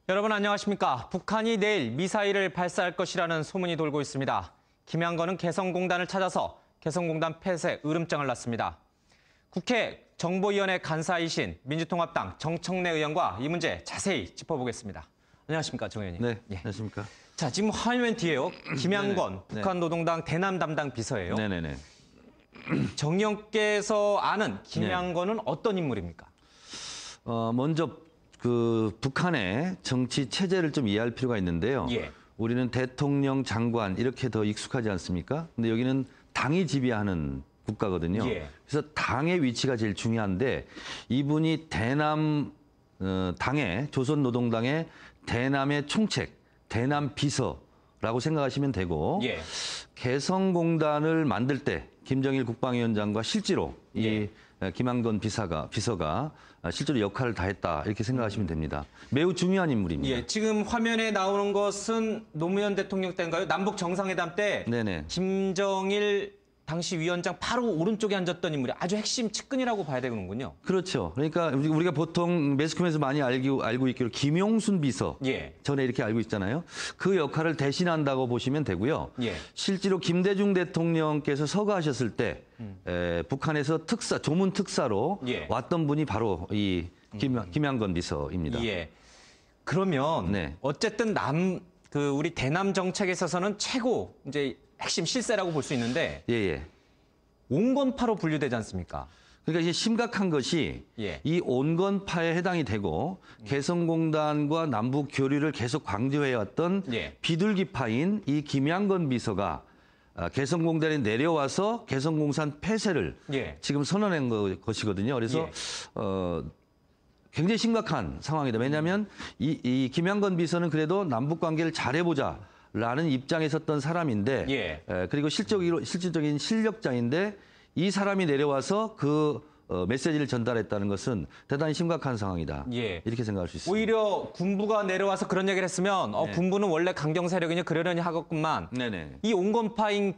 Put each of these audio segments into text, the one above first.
여러분 안녕하십니까? 북한이 내일 미사일을 발사할 것이라는 소문이 돌고 있습니다. 김양건은 개성공단을 찾아서 개성공단 폐쇄 으름장을 놨습니다. 국회 정보위원회 간사이신 민주통합당 정청래 의원과 이 문제 자세히 짚어보겠습니다. 안녕하십니까, 정 의원님. 네, 안녕하십니까. 자, 지금 화면 뒤에요. 김양건 네네. 북한 노동당 대남 담당 비서예요. 네네네. 정 의원께서 아는 김양건은 어떤 인물입니까? 먼저 북한의 정치 체제를 좀 이해할 필요가 있는데요. 예. 우리는 대통령, 장관 이렇게 더 익숙하지 않습니까? 근데 여기는 당이 지배하는 국가거든요. 예. 그래서 당의 위치가 제일 중요한데 이분이 대남 당의 조선노동당의 대남의 총책, 대남 비서라고 생각하시면 되고 예. 개성공단을 만들 때 김정일 국방위원장과 실제로 예. 이 김양건 비서가 실제로 역할을 다했다 이렇게 생각하시면 됩니다. 매우 중요한 인물입니다. 예, 지금 화면에 나오는 것은 노무현 대통령 때인가요? 남북 정상회담 때 네네. 김정일 당시 위원장 바로 오른쪽에 앉았던 인물이 아주 핵심 측근이라고 봐야 되는군요. 그렇죠. 그러니까 우리가 보통 매스컴에서 많이 알고 있기로 김용순 비서 예. 전에 이렇게 알고 있잖아요. 그 역할을 대신한다고 보시면 되고요. 예. 실제로 김대중 대통령께서 서거하셨을 때 북한에서 조문 특사로 예. 왔던 분이 바로 이 김양건 비서입니다. 예. 그러면 네. 어쨌든 우리 대남 정책에 있어서는 최고 이제 핵심 실세라고 볼 수 있는데 예. 온건파로 분류되지 않습니까? 그러니까 이제 심각한 것이 예. 이 온건파에 해당이 되고 개성공단과 남북 교류를 계속 강조해왔던 예. 비둘기파인 이 김양건 비서가 개성공단에 내려와서 개성공단 폐쇄를 예. 지금 선언한 것이거든요. 그래서 예. 굉장히 심각한 상황이다. 왜냐하면 이 김양건 비서는 그래도 남북 관계를 잘해보자. 라는 입장에 섰던 사람인데 예. 그리고 실질적인 실력자인데 이 사람이 내려와서 메시지를 전달했다는 것은 대단히 심각한 상황이다. 예. 이렇게 생각할 수 있습니다. 오히려 군부가 내려와서 그런 얘기를 했으면 네. 군부는 원래 강경 세력이냐 그러려니 하겠구만. 네네. 이 온건파인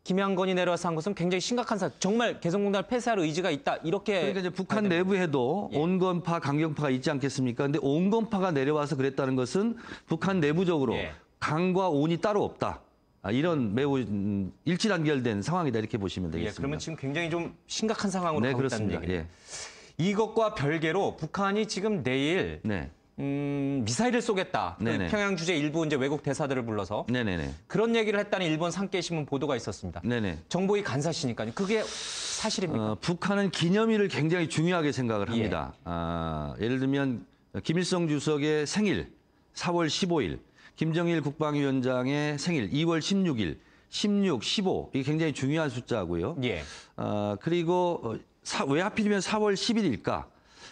김양건이 내려와서 한 것은 굉장히 심각한 사안. 정말 개성공단을 폐쇄할 의지가 있다. 이렇게. 그러니까 이제 북한 내부에도 예. 온건파, 강경파가 있지 않겠습니까? 근데 온건파가 내려와서 그랬다는 것은 북한 내부적으로 예. 강과 온이 따로 없다. 이런 매우 일치단결된 상황이다 이렇게 보시면 예, 되겠습니다. 그러면 지금 굉장히 좀 심각한 상황으로 네, 가고 있다는 그렇습니다. 얘기예요. 예. 이것과 별개로 북한이 지금 내일 네. 미사일을 쏘겠다. 네네. 평양 주재 일부 이제 외국 대사들을 불러서 네네네. 그런 얘기를 했다는 일본 산케이신문 보도가 있었습니다. 네네. 정보위 간사시니까요. 그게 사실입니까? 북한은 기념일을 굉장히 중요하게 생각을 합니다. 예를 들면 김일성 주석의 생일 4월 15일, 김정일 국방위원장의 생일 2월 16일, 16, 15 이게 굉장히 중요한 숫자고요. 예. 그리고 왜 하필이면 4월 10일일까?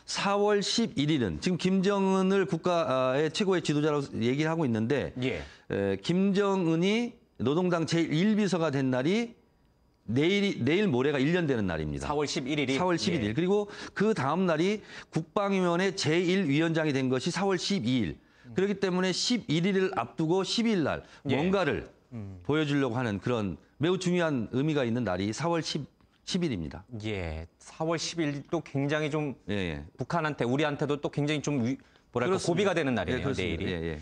4월 11일은 지금 김정은을 국가의 최고의 지도자로 얘기를 하고 있는데 예. 김정은이 노동당 제1비서가 된 날이 내일 모레가 1년 되는 날입니다. 4월 11일이. 4월 11일. 예. 그리고 그 다음 날이 국방위원회 제1위원장이 된 것이 4월 12일. 그렇기 때문에 11일을 앞두고 12일 날 뭔가를 보여주려고 하는 그런 매우 중요한 의미가 있는 날이 4월 10일입니다. 예. 4월 10일도 굉장히 좀 예. 북한한테 우리한테도 또 굉장히 좀 뭐랄까 그렇습니다. 고비가 되는 날이네요. 예, 그렇습니다. 내일이. 예.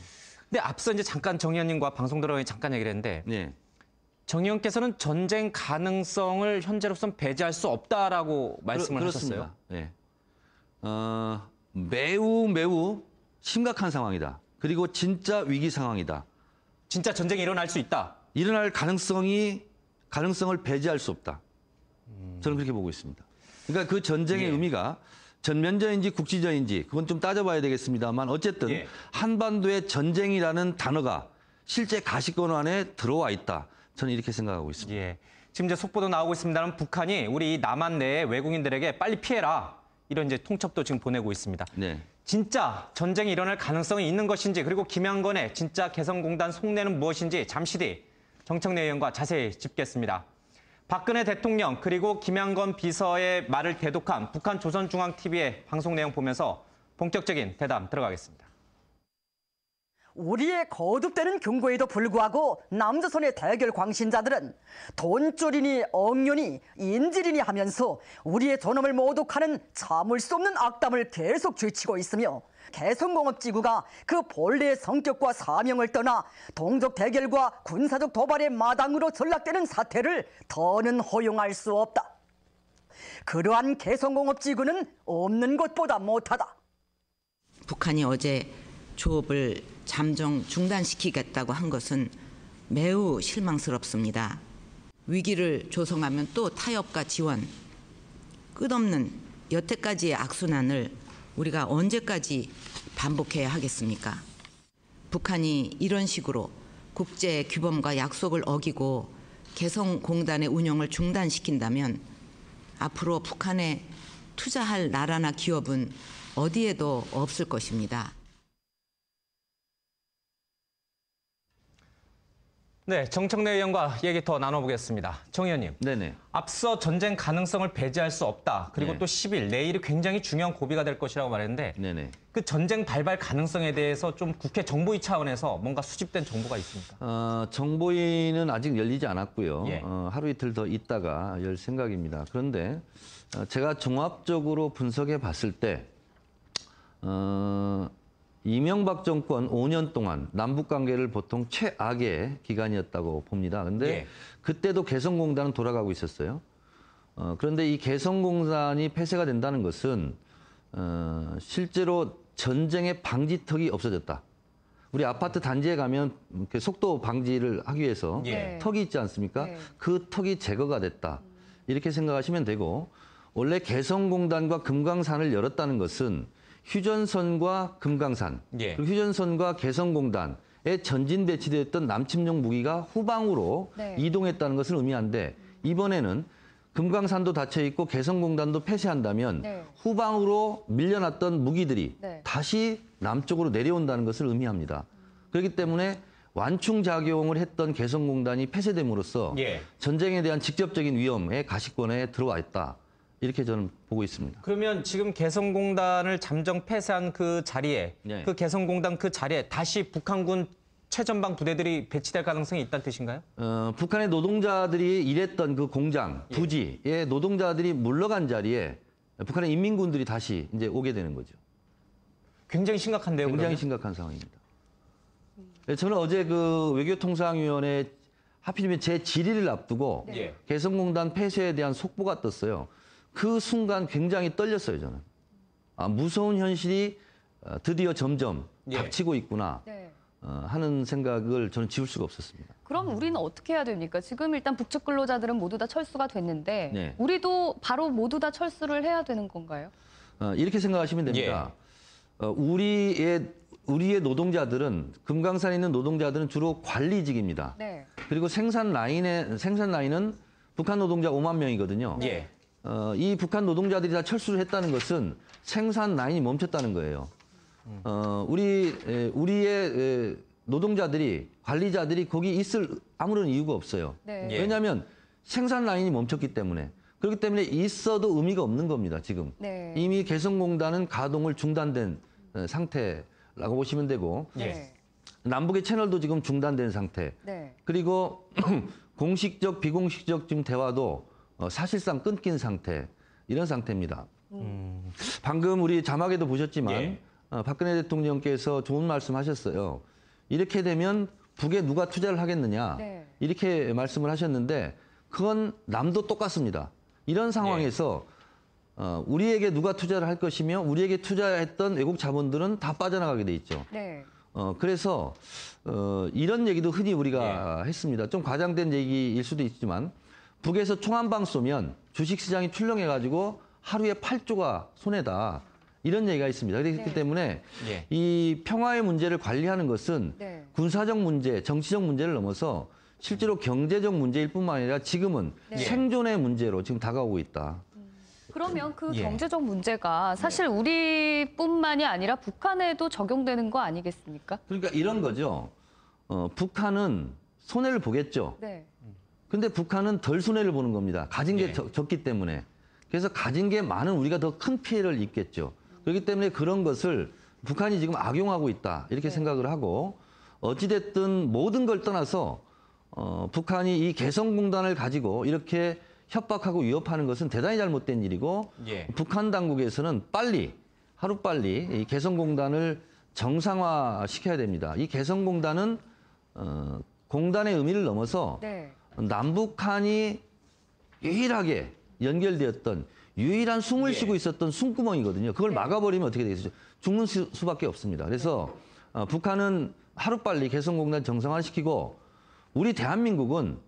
근데 앞서 이제 잠깐 정 의원님과 방송 들어가기 잠깐 얘기를 했는데 예. 정 의원께서는 전쟁 가능성을 현재로선 배제할 수 없다라고 말씀을 하셨어요. 예. 매우 심각한 상황이다. 그리고 진짜 위기 상황이다. 진짜 전쟁이 일어날 수 있다. 일어날 가능성을 배제할 수 없다. 저는 그렇게 보고 있습니다. 그러니까 그 전쟁의 예. 의미가 전면전인지 국지전인지 그건 좀 따져봐야 되겠습니다만 어쨌든 예. 한반도의 전쟁이라는 단어가 실제 가시권 안에 들어와 있다. 저는 이렇게 생각하고 있습니다. 예. 지금 이제 속보도 나오고 있습니다만 북한이 우리 남한 내 외국인들에게 빨리 피해라. 이런 이제 통첩도 지금 보내고 있습니다. 네. 진짜 전쟁이 일어날 가능성이 있는 것인지 그리고 김양건의 진짜 개성공단 속내는 무엇인지 잠시 뒤 정청래 의원과 자세히 짚겠습니다. 박근혜 대통령 그리고 김양건 비서의 말을 대독한 북한 조선중앙TV의 방송 내용 보면서 본격적인 대담 들어가겠습니다. 우리의 거듭되는 경고에도 불구하고 남조선의 대결 광신자들은 돈줄이니 억류니 인질이니 하면서 우리의 존엄을 모독하는 참을 수 없는 악담을 계속 줄치고 있으며 개성공업지구가 그 본래의 성격과 사명을 떠나 동족 대결과 군사적 도발의 마당으로 전락되는 사태를 더는 허용할 수 없다. 그러한 개성공업지구는 없는 것보다 못하다. 북한이 어제 조업을 잠정 중단시키겠다고 한 것은 매우 실망스럽습니다. 위기를 조성하면 또 타협과 지원, 끝없는 여태까지의 악순환을 우리가 언제까지 반복해야 하겠습니까? 북한이 이런 식으로 국제 규범과 약속을 어기고 개성공단의 운영을 중단시킨다면 앞으로 북한에 투자할 나라나 기업은 어디에도 없을 것입니다. 네, 정청래 의원과 얘기 더 나눠보겠습니다. 정 의원님. 네네. 앞서 전쟁 가능성을 배제할 수 없다. 그리고 네. 또 10일, 내일이 굉장히 중요한 고비가 될 것이라고 말했는데 네네. 그 전쟁 발발 가능성에 대해서 좀 국회 정보위 차원에서 뭔가 수집된 정보가 있습니까? 정보위는 아직 열리지 않았고요. 예. 하루 이틀 더 있다가 열 생각입니다. 그런데 제가 종합적으로 분석해 봤을 때 이명박 정권 5년 동안 남북 관계를 보통 최악의 기간이었다고 봅니다. 근데 예. 그때도 개성공단은 돌아가고 있었어요. 그런데 이 개성공단이 폐쇄가 된다는 것은 실제로 전쟁의 방지턱이 없어졌다. 우리 아파트 단지에 가면 이렇게 속도 방지를 하기 위해서 예. 턱이 있지 않습니까? 네. 그 턱이 제거가 됐다. 이렇게 생각하시면 되고, 원래 개성공단과 금강산을 열었다는 것은 휴전선과 금강산, 예. 그리고 휴전선과 개성공단에 전진 배치되었던 남침용 무기가 후방으로 네. 이동했다는 것을 의미하는데, 이번에는 금강산도 닫혀 있고 개성공단도 폐쇄한다면 네. 후방으로 밀려났던 무기들이 네. 다시 남쪽으로 내려온다는 것을 의미합니다. 그렇기 때문에 완충작용을 했던 개성공단이 폐쇄됨으로써 예. 전쟁에 대한 직접적인 위험의 가시권에 들어와 있다. 이렇게 저는 보고 있습니다. 그러면 지금 개성공단을 잠정 폐쇄한 그 자리에, 네. 그 개성공단 그 자리에 다시 북한군 최전방 부대들이 배치될 가능성이 있다는 뜻인가요? 북한의 노동자들이 일했던 그 공장, 부지에 노동자들이 물러간 자리에 북한의 인민군들이 다시 이제 오게 되는 거죠. 굉장히 심각한데요, 굉장히 그러면? 심각한 상황입니다. 저는 어제 그 외교통상위원회 하필이면 제 질의를 앞두고 예. 개성공단 폐쇄에 대한 속보가 떴어요. 그 순간 굉장히 떨렸어요, 저는. 무서운 현실이 드디어 점점 예. 닥치고 있구나 네. 하는 생각을 저는 지울 수가 없었습니다. 그럼 우리는 어떻게 해야 됩니까? 지금 일단 북측 근로자들은 모두 다 철수가 됐는데 네. 우리도 바로 모두 다 철수를 해야 되는 건가요? 이렇게 생각하시면 됩니다. 우리의 노동자들은, 금강산에 있는 노동자들은 주로 관리직입니다. 네. 그리고 생산 라인은 북한 노동자 5만 명이거든요. 예. 이 북한 노동자들이 다 철수를 했다는 것은 생산 라인이 멈췄다는 거예요. 우리의 노동자들이, 관리자들이 거기 있을 아무런 이유가 없어요. 네. 예. 왜냐하면 생산 라인이 멈췄기 때문에. 그렇기 때문에 있어도 의미가 없는 겁니다, 지금. 네. 이미 개성공단은 가동을 중단된 상태라고 보시면 되고, 네. 남북의 채널도 지금 중단된 상태. 네. 그리고 공식적, 비공식적 지금 대화도 사실상 끊긴 상태, 이런 상태입니다. 방금 우리 자막에도 보셨지만 예. 박근혜 대통령께서 좋은 말씀하셨어요. 이렇게 되면 북에 누가 투자를 하겠느냐, 네. 이렇게 말씀을 하셨는데 그건 남도 똑같습니다. 이런 상황에서 우리에게 누가 투자를 할 것이며 우리에게 투자했던 외국 자본들은 다 빠져나가게 돼 있죠. 네. 그래서 이런 얘기도 흔히 우리가 했습니다. 좀 과장된 얘기일 수도 있지만 북에서 총 한 방 쏘면 주식시장이 출렁해가지고 하루에 8조가 손해다. 이런 얘기가 있습니다. 그렇기 네. 때문에 예. 이 평화의 문제를 관리하는 것은 네. 군사적 문제, 정치적 문제를 넘어서 실제로 경제적 문제일 뿐만 아니라 지금은 네. 생존의 문제로 지금 다가오고 있다. 그러면 그 예. 경제적 문제가 사실 우리뿐만이 아니라 북한에도 적용되는 거 아니겠습니까? 그러니까 이런 거죠. 북한은 손해를 보겠죠. 네. 근데 북한은 덜 손해를 보는 겁니다. 가진 게 예. 적기 때문에. 그래서 가진 게 많은 우리가 더 큰 피해를 입겠죠. 그렇기 때문에 그런 것을 북한이 지금 악용하고 있다. 이렇게 생각을 하고, 어찌됐든 모든 걸 떠나서 북한이 이 개성공단을 가지고 이렇게 협박하고 위협하는 것은 대단히 잘못된 일이고, 예. 북한 당국에서는 빨리 하루빨리 이 개성공단을 정상화시켜야 됩니다. 이 개성공단은 공단의 의미를 넘어서 네. 남북한이 유일하게 연결되었던 유일한 숨을 쉬고 있었던 숨구멍이거든요. 그걸 막아버리면 어떻게 되겠어요? 죽는 수밖에 없습니다. 그래서 북한은 하루빨리 개성공단 정상화시키고 우리 대한민국은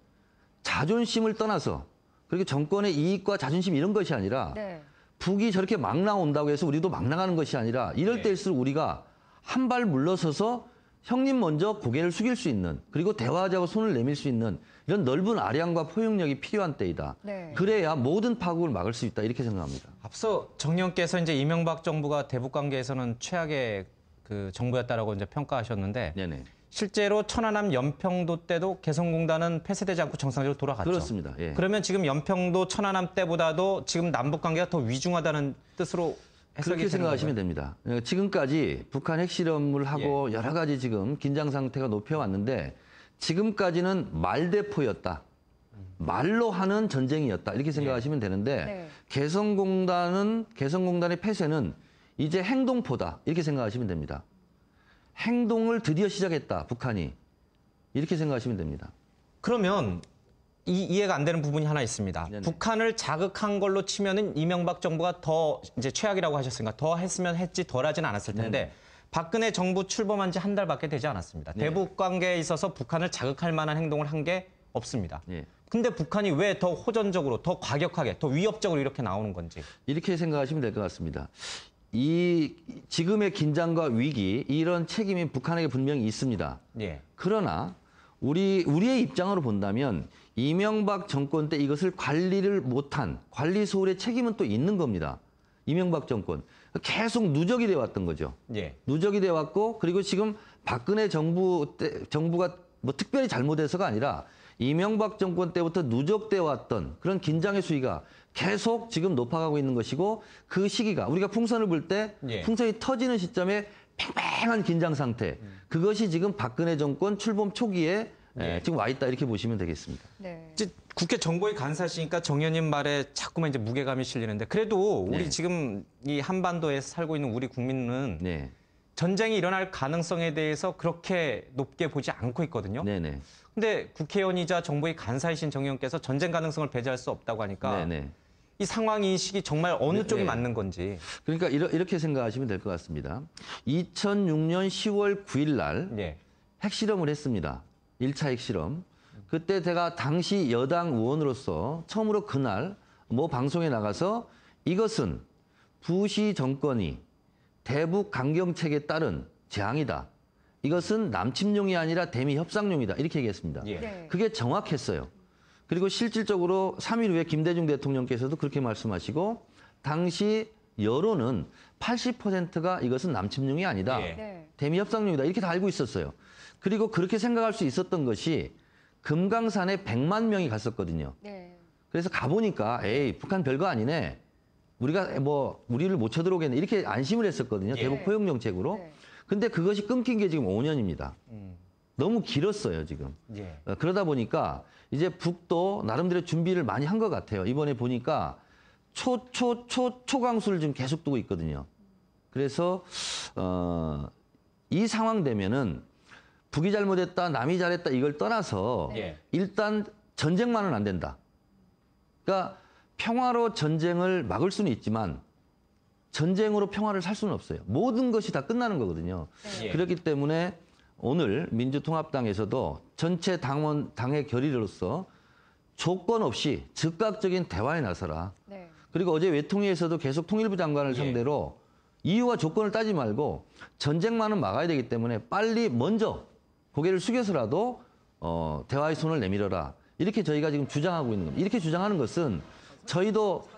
자존심을 떠나서 그리고 정권의 이익과 자존심 이런 것이 아니라 네. 북이 저렇게 막 나온다고 해서 우리도 막 나가는 것이 아니라 이럴 때일수록 우리가 한 발 물러서서 형님 먼저 고개를 숙일 수 있는 그리고 대화하자고 손을 내밀 수 있는 이런 넓은 아량과 포용력이 필요한 때이다. 네. 그래야 모든 파국을 막을 수 있다 이렇게 생각합니다. 앞서 정의원께서 이제 이명박 정부가 대북 관계에서는 최악의 그 정부였다라고 이제 평가하셨는데 네네. 실제로 천안함 연평도 때도 개성공단은 폐쇄되지 않고 정상적으로 돌아갔죠. 그렇습니다. 예. 그러면 지금 연평도 천안함 때보다도 지금 남북 관계가 더 위중하다는 뜻으로 해석이 그렇게 되는 생각하시면 건가요? 됩니다. 지금까지 북한 핵실험을 하고 여러 가지 지금 긴장 상태가 높여왔는데 지금까지는 말대포였다. 말로 하는 전쟁이었다. 이렇게 생각하시면 되는데 네. 개성공단의 폐쇄는 이제 행동포다. 이렇게 생각하시면 됩니다. 행동을 드디어 시작했다. 북한이. 이렇게 생각하시면 됩니다. 그러면 이해가 안 되는 부분이 하나 있습니다. 네네. 북한을 자극한 걸로 치면은 이명박 정부가 더 이제 최악이라고 하셨으니까 더 했으면 했지 덜 하진 않았을 텐데 네네. 박근혜 정부 출범한 지 한 달밖에 되지 않았습니다. 네. 대북 관계에 있어서 북한을 자극할 만한 행동을 한 게 없습니다. 예. 근데 북한이 왜 더 호전적으로, 더 과격하게, 더 위협적으로 이렇게 나오는 건지. 이렇게 생각하시면 될 것 같습니다. 이 지금의 긴장과 위기 이런 책임이 북한에게 분명히 있습니다. 예. 그러나 우리의 입장으로 본다면 이명박 정권 때 이것을 관리를 못한 관리 소홀의 책임은 또 있는 겁니다. 이명박 정권 계속 누적이 되어 왔던 거죠. 예. 누적이 되어 왔고 그리고 지금 박근혜 정부가 뭐 특별히 잘못해서가 아니라 이명박 정권 때부터 누적되어 왔던 그런 긴장의 수위가 계속 지금 높아가고 있는 것이고 그 시기가 우리가 풍선을 불 때 예. 풍선이 터지는 시점에 팽팽한 긴장 상태 그것이 지금 박근혜 정권 출범 초기에 지금 와 있다 이렇게 보시면 되겠습니다. 네. 이제 국회 정보위 간사시니까 정 의원님 말에 자꾸만 이제 무게감이 실리는데 그래도 우리 네. 지금 이 한반도에 살고 있는 우리 국민은 네, 전쟁이 일어날 가능성에 대해서 그렇게 높게 보지 않고 있거든요. 네, 네, 근데 국회의원이자 정부의 간사이신 정 의원께서 전쟁 가능성을 배제할 수 없다고 하니까 네, 네. 이 상황 인식이 정말 어느 네, 쪽이 네. 맞는 건지. 그러니까 이렇게 생각하시면 될 것 같습니다. 2006년 10월 9일 날 예. 핵실험을 했습니다. 1차 핵실험. 그때 제가 당시 여당 의원으로서 처음으로 그날 뭐 방송에 나가서 이것은 부시 정권이 대북 강경책에 따른 재앙이다. 이것은 남침용이 아니라 대미 협상용이다. 이렇게 얘기했습니다. 예. 네. 그게 정확했어요. 그리고 실질적으로 3일 후에 김대중 대통령께서도 그렇게 말씀하시고 당시 여론은 80%가 이것은 남침용이 아니다. 예. 네. 대미 협상용이다. 이렇게 다 알고 있었어요. 그리고 그렇게 생각할 수 있었던 것이 금강산에 100만 명이 갔었거든요. 네. 그래서 가보니까 에이 북한 별거 아니네. 우리가 뭐 우리를 못 쳐들어오겠네. 이렇게 안심을 했었거든요. 예. 대북 포용 정책으로. 네. 근데 그것이 끊긴 게 지금 5년입니다. 음. 너무 길었어요, 지금. 예. 그러다 보니까 이제 북도 나름대로 준비를 많이 한 것 같아요. 이번에 보니까 초강수를 지금 계속 두고 있거든요. 그래서 이 상황 되면은 북이 잘못했다, 남이 잘했다 이걸 떠나서 네. 일단 전쟁만은 안 된다. 그러니까 평화로 전쟁을 막을 수는 있지만 전쟁으로 평화를 살 수는 없어요. 모든 것이 다 끝나는 거거든요. 예. 그렇기 때문에 오늘 민주통합당에서도 전체 당의 결의로서 조건 없이 즉각적인 대화에 나서라. 네. 그리고 어제 외통위에서도 계속 통일부 장관을 예. 상대로 이유와 조건을 따지 말고 전쟁만은 막아야 되기 때문에 빨리 먼저 고개를 숙여서라도 대화의 손을 내밀어라. 이렇게 저희가 지금 주장하고 있는 겁니다. 이렇게 주장하는 것은 저희도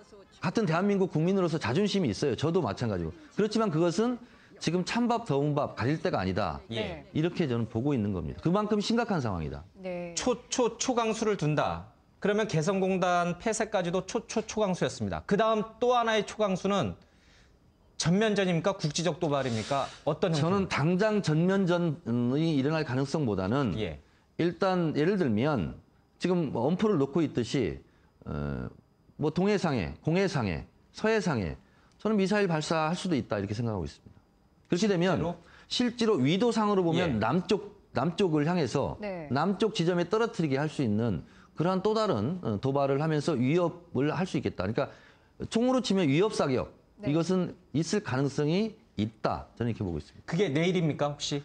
같은 대한민국 국민으로서 자존심이 있어요. 저도 마찬가지고. 그렇지만 그것은 지금 찬밥 더운 밥 가릴 때가 아니다. 예. 이렇게 저는 보고 있는 겁니다. 그만큼 심각한 상황이다. 네. 초강수를 둔다. 그러면 개성공단 폐쇄까지도 초강수였습니다. 그 다음 또 하나의 초강수는 전면전입니까? 국지적 도발입니까? 어떤 형태? 저는 당장 전면전이 일어날 가능성보다는 예. 일단 예를 들면 지금 뭐 엄포를 놓고 있듯이 뭐 동해상해, 공해상해, 서해상해 저는 미사일 발사할 수도 있다 이렇게 생각하고 있습니다. 그렇게 되면 실제로? 실제로 위도상으로 보면 예. 남쪽을 향해서 네. 남쪽 지점에 떨어뜨리게 할 수 있는 그러한 또 다른 도발을 하면서 위협을 할 수 있겠다. 그러니까 총으로 치면 위협 사격 네. 이것은 있을 가능성이 있다. 저는 이렇게 보고 있습니다. 그게 내일입니까 혹시?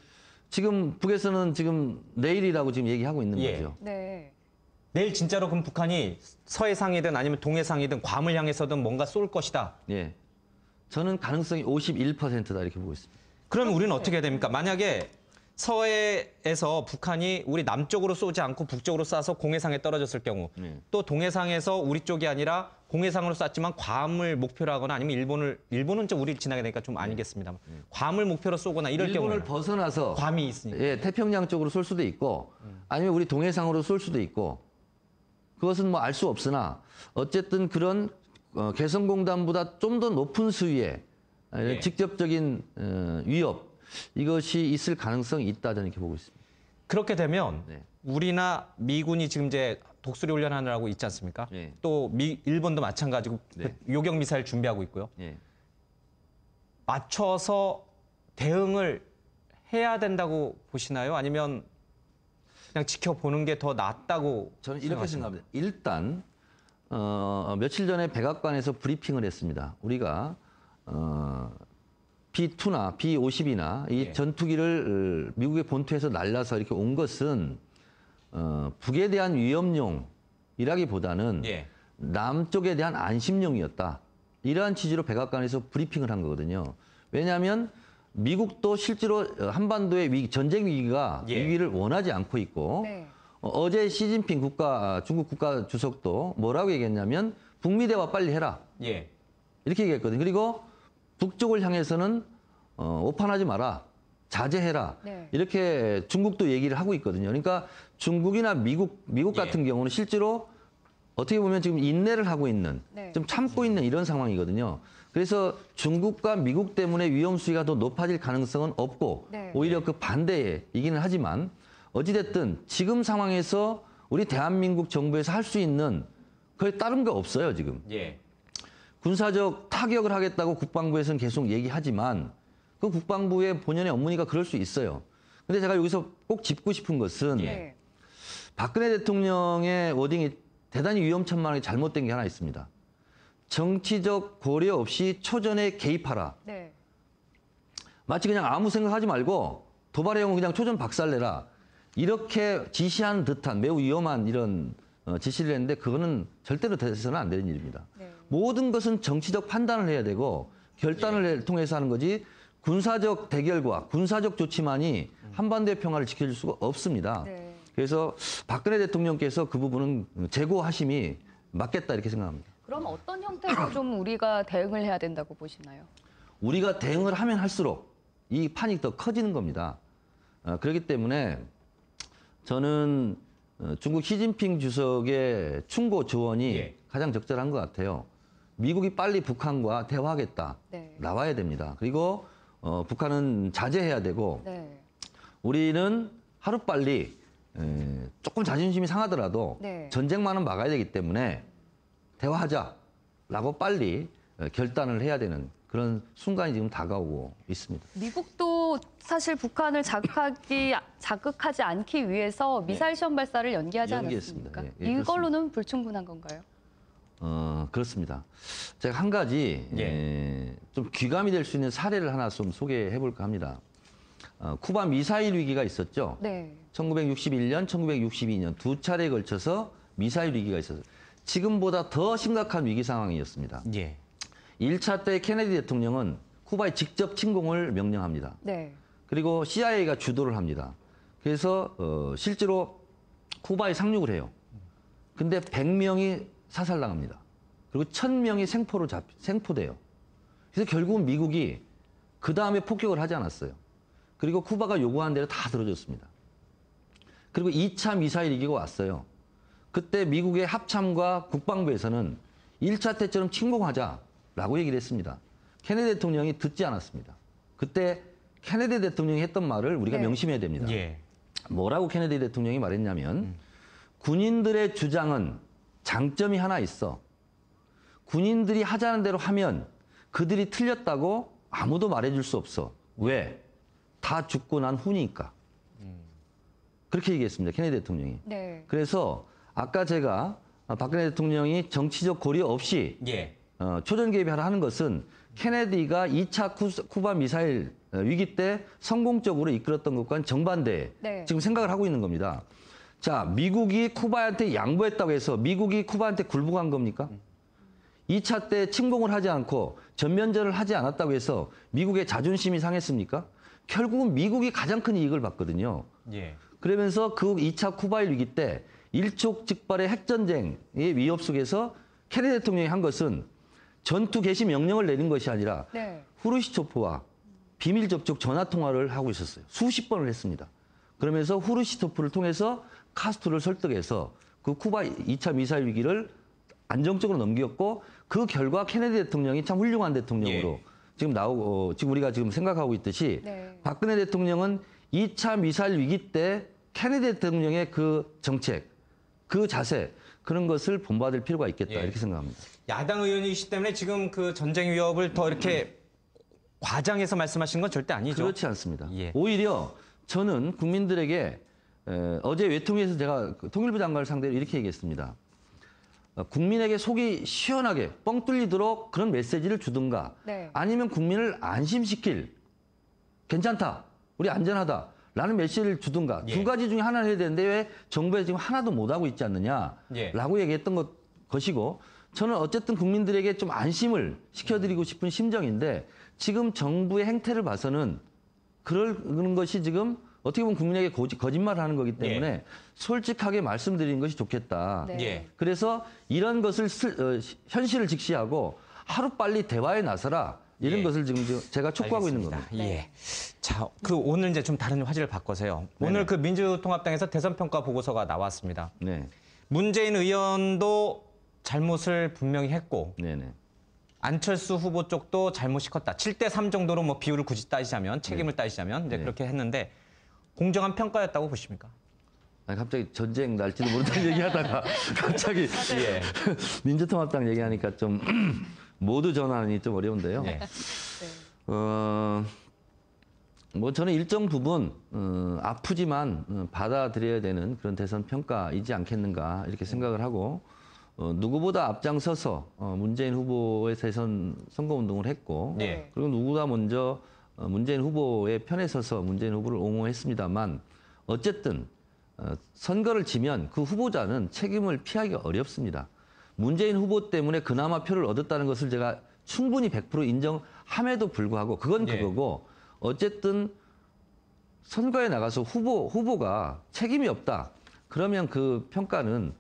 지금 북에서는 지금 내일이라고 지금 얘기하고 있는 예. 거죠. 네. 내일 진짜로 그럼 북한이 서해상이든 아니면 동해상이든 괌을 향해서든 뭔가 쏠 것이다. 예. 저는 가능성이 51%다 이렇게 보고 있습니다. 그러면 우리는 어떻게 해야 됩니까? 만약에 서해에서 북한이 우리 남쪽으로 쏘지 않고 북쪽으로 쏴서 공해상에 떨어졌을 경우 네. 또 동해상에서 우리 쪽이 아니라 공해상으로 쐈지만 괌을 목표로 하거나 아니면 일본은 좀 우리를 지나게 되니까 좀 아니겠습니다만 괌을 목표로 쏘거나 이럴 일본을 경우는 벗어나서 괌이 있으니까. 예, 태평양 쪽으로 쏠 수도 있고 아니면 우리 동해상으로 쏠 수도 있고 그것은 뭐 알 수 없으나 어쨌든 그런 개성공단보다 좀 더 높은 수위의 예. 직접적인 위협 이것이 있을 가능성이 있다 저는 이렇게 보고 있습니다. 그렇게 되면 네. 우리나 미군이 지금 이제 독수리 훈련하느라고 있지 않습니까? 네. 또 일본도 마찬가지고 네. 요격 미사일 준비하고 있고요. 예. 맞춰서 대응을 해야 된다고 보시나요? 아니면 그냥 지켜보는 게 더 낫다고 저는 이렇게 생각합니다. 일단 며칠 전에 백악관에서 브리핑을 했습니다. 우리가 B2나 B50이나 이 예. 전투기를 미국의 본토에서 날라서 이렇게 온 것은 북에 대한 위협용이라기보다는 예. 남쪽에 대한 안심용이었다. 이러한 취지로 백악관에서 브리핑을 한 거거든요. 왜냐하면 미국도 실제로 한반도의 전쟁 위기가 예. 위기를 원하지 않고 있고 네. 어제 시진핑 중국 국가 주석도 뭐라고 얘기했냐면 북미 대화 빨리 해라. 예. 이렇게 얘기했거든요. 그리고 북쪽을 향해서는 오판하지 마라. 자제해라. 네. 이렇게 중국도 얘기를 하고 있거든요. 그러니까 중국이나 미국 같은 경우는 실제로 어떻게 보면 지금 인내를 하고 있는, 네. 좀 참고 있는 이런 상황이거든요. 그래서 중국과 미국 때문에 위험 수위가 더 높아질 가능성은 없고 네. 오히려 그 반대이기는 하지만 어찌됐든 지금 상황에서 우리 대한민국 정부에서 할 수 있는 거의 다른 거 없어요, 지금. 예. 군사적 타격을 하겠다고 국방부에서는 계속 얘기하지만 그 국방부의 본연의 업무니까 그럴 수 있어요. 근데 제가 여기서 꼭 짚고 싶은 것은 네. 박근혜 대통령의 워딩이 대단히 위험천만하게 잘못된 게 하나 있습니다. 정치적 고려 없이 초전에 개입하라. 네. 마치 그냥 아무 생각하지 말고 도발의 경우 그냥 초전 박살내라. 이렇게 지시한 듯한 매우 위험한 이런 지시를 했는데 그거는 절대로 돼서는 안 되는 일입니다. 네. 모든 것은 정치적 판단을 해야 되고 결단을 통해서 하는 거지 군사적 대결과 군사적 조치만이 한반도의 평화를 지켜줄 수가 없습니다. 네. 그래서 박근혜 대통령께서 그 부분은 재고하심이 맞겠다 이렇게 생각합니다. 그럼 어떤 형태로 좀 우리가 대응을 해야 된다고 보시나요? 우리가 대응을 하면 할수록 이 판이 더 커지는 겁니다. 그렇기 때문에 저는 중국 시진핑 주석의 충고 조언이 예. 가장 적절한 것 같아요. 미국이 빨리 북한과 대화하겠다. 네. 나와야 됩니다. 그리고 북한은 자제해야 되고 네. 우리는 하루빨리 조금 자존심이 상하더라도 네. 전쟁만은 막아야 되기 때문에 대화하자라고 빨리 결단을 해야 되는 그런 순간이 지금 다가오고 있습니다. 미국도 사실 북한을 자극하지 않기 위해서 미사일 시험 발사를 연기하지 연기했습니다. 않았습니까? 예, 예, 이걸로는 불충분한 건가요? 그렇습니다. 제가 한 가지 좀 귀감이 될 수 있는 사례를 하나 좀 소개해 볼까 합니다. 쿠바 미사일 위기가 있었죠. 네. 1961년, 1962년 두 차례에 걸쳐서 미사일 위기가 있었어요. 지금보다 더 심각한 위기 상황이었습니다. 예. 1차 때 케네디 대통령은 쿠바에 직접 침공을 명령합니다. 네. 그리고 CIA가 주도를 합니다. 그래서 실제로 쿠바에 상륙을 해요. 근데 100명이 사살당합니다. 그리고 1000명이 생포돼요. 그래서 결국은 미국이 그 다음에 폭격을 하지 않았어요. 그리고 쿠바가 요구한 대로 다 들어줬습니다. 그리고 2차 미사일 위기가 왔어요. 그때 미국의 합참과 국방부에서는 1차 때처럼 침공하자라고 얘기를 했습니다. 케네디 대통령이 듣지 않았습니다. 그때 케네디 대통령이 했던 말을 우리가 네. 명심해야 됩니다. 예. 뭐라고 케네디 대통령이 말했냐면 군인들의 주장은 장점이 하나 있어. 군인들이 하자는 대로 하면 그들이 틀렸다고 아무도 말해줄 수 없어. 왜? 다 죽고 난 후니까. 그렇게 얘기했습니다. 케네디 대통령이. 네. 그래서 아까 제가 박근혜 대통령이 정치적 고려 없이 예. 초전 개입하라 하는 것은 케네디가 2차 쿠바 미사일 위기 때 성공적으로 이끌었던 것과는 정반대 네. 지금 생각을 하고 있는 겁니다. 자, 미국이 쿠바한테 양보했다고 해서 미국이 쿠바한테 굴복한 겁니까? 2차 때 침공을 하지 않고 전면전을 하지 않았다고 해서 미국의 자존심이 상했습니까? 결국은 미국이 가장 큰 이익을 봤거든요. 예. 그러면서 그 2차 쿠바일 위기 때 일촉즉발의 핵전쟁의 위협 속에서 케네디 대통령이 한 것은 전투 개시 명령을 내린 것이 아니라 네. 후르시초프와 비밀 접촉 전화 통화를 하고 있었어요. 수십 번을 했습니다. 그러면서 후르시초프를 통해서 카스트로를 설득해서 그 쿠바 2차 미사일 위기를 안정적으로 넘겼고 그 결과 케네디 대통령이 참 훌륭한 대통령으로 예. 지금 나오고 지금 우리가 지금 생각하고 있듯이 네. 박근혜 대통령은 2차 미사일 위기 때 케네디 대통령의 그 정책, 그 자세 그런 것을 본받을 필요가 있겠다 예. 이렇게 생각합니다. 야당 의원이시기 때문에 지금 그 전쟁 위협을 더 이렇게 과장해서 말씀하신 건 절대 아니죠. 그렇지 않습니다. 예. 오히려 저는 국민들에게 어제 외통위에서 제가 그 통일부 장관을 상대로 이렇게 얘기했습니다. 국민에게 속이 시원하게 뻥 뚫리도록 그런 메시지를 주든가 네. 아니면 국민을 안심시킬 괜찮다, 우리 안전하다 라는 메시지를 주든가 예. 두 가지 중에 하나를 해야 되는데 왜 정부에 지금 하나도 못하고 있지 않느냐라고 얘기했던 것이고 저는 어쨌든 국민들에게 좀 안심을 시켜드리고 싶은 심정인데 지금 정부의 행태를 봐서는 그런 것이 지금 어떻게 보면 국민에게 거짓말을 하는 거기 때문에 예. 솔직하게 말씀드리는 것이 좋겠다. 네. 예. 그래서 이런 것을 현실을 직시하고 하루빨리 대화에 나서라. 이런 예. 것을 지금 제가 촉구하고 있는 알겠습니다. 겁니다. 예. 자, 그 오늘 이제 좀 다른 화제를 바꿔서요. 오늘 그 민주통합당에서 대선평가 보고서가 나왔습니다. 네. 문재인 의원도 잘못을 분명히 했고 네네. 안철수 후보 쪽도 잘못이 컸다. 7대3 정도로 뭐 비율을 굳이 따지자면 책임을 따지자면 이제 네. 그렇게 했는데 공정한 평가였다고 보십니까? 아니, 갑자기 전쟁 날지도 모른다는 얘기하다가 갑자기 예. 민주통합당 얘기하니까 좀 모두 전환이 좀 어려운데요. 예. 뭐 저는 일정 부분 아프지만 받아들여야 되는 그런 대선 평가이지 않겠는가 이렇게 생각을 하고 누구보다 앞장서서 문재인 후보의 대선 선거운동을 했고 네. 그리고 누구보다 먼저 문재인 후보의 편에 서서 문재인 후보를 옹호했습니다만 어쨌든 선거를 지면 그 후보자는 책임을 피하기 어렵습니다. 문재인 후보 때문에 그나마 표를 얻었다는 것을 제가 충분히 100% 인정함에도 불구하고 그건 예. 그거고 어쨌든 선거에 나가서 후보가 책임이 없다. 그러면 그 평가는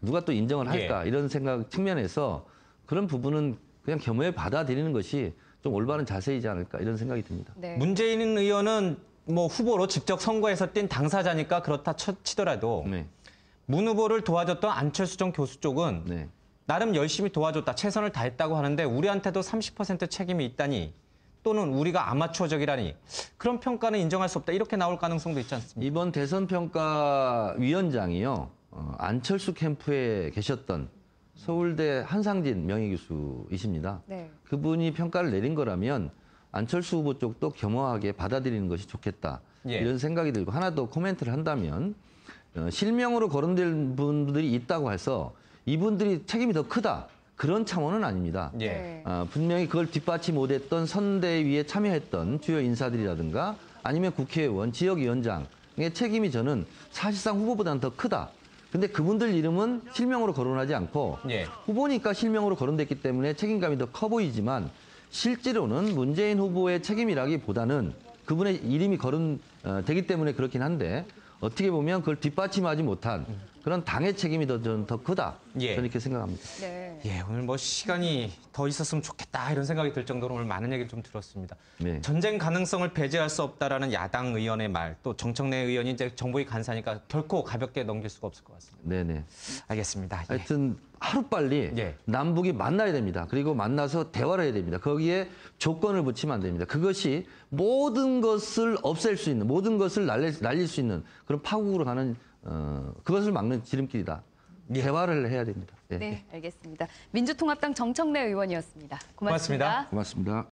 누가 또 인정을 할까 이런 생각 측면에서 그런 부분은 그냥 겸허히 받아들이는 것이 좀 올바른 자세이지 않을까 이런 생각이 듭니다. 네. 문재인 의원은 뭐 후보로 직접 선거에서 뛴 당사자니까 그렇다 치더라도 네. 문 후보를 도와줬던 안철수 전 교수 쪽은 네. 나름 열심히 도와줬다, 최선을 다했다고 하는데 우리한테도 30% 책임이 있다니 또는 우리가 아마추어적이라니 그런 평가는 인정할 수 없다 이렇게 나올 가능성도 있지 않습니까? 이번 대선평가위원장이요. 안철수 캠프에 계셨던 서울대 한상진 명예교수이십니다. 네. 그분이 평가를 내린 거라면 안철수 후보 쪽도 겸허하게 받아들이는 것이 좋겠다. 예. 이런 생각이 들고 하나 더 코멘트를 한다면 실명으로 거론된 분들이 있다고 해서 이분들이 책임이 더 크다. 그런 차원은 아닙니다. 예. 네. 분명히 그걸 뒷받침 못했던 선대위에 참여했던 주요 인사들이라든가 아니면 국회의원, 지역위원장의 책임이 저는 사실상 후보보다는 더 크다. 근데 그분들 이름은 실명으로 거론하지 않고 예. 후보니까 실명으로 거론됐기 때문에 책임감이 더 커 보이지만 실제로는 문재인 후보의 책임이라기보다는 그분의 이름이 거론되기 때문에 그렇긴 한데 어떻게 보면 그걸 뒷받침하지 못한 그런 당의 책임이 더 크다. 예. 저는 이렇게 생각합니다. 네. 예, 오늘 뭐 시간이 더 있었으면 좋겠다 이런 생각이 들 정도로 오늘 많은 얘기를 좀 들었습니다. 네. 전쟁 가능성을 배제할 수 없다라는 야당 의원의 말, 또 정청래 의원이 이제 정부의 간사니까 결코 가볍게 넘길 수가 없을 것 같습니다. 네네. 알겠습니다. 예. 하여튼 하루빨리 예. 남북이 만나야 됩니다. 그리고 만나서 대화를 해야 됩니다. 거기에 조건을 붙이면 안 됩니다. 그것이 모든 것을 없앨 수 있는, 모든 것을 날릴 수 있는 그런 파국으로 가는 그것을 막는 지름길이다. 대화를 해야 됩니다. 예. 네, 알겠습니다. 민주통합당 정청래 의원이었습니다. 고맙습니다. 고맙습니다. 고맙습니다.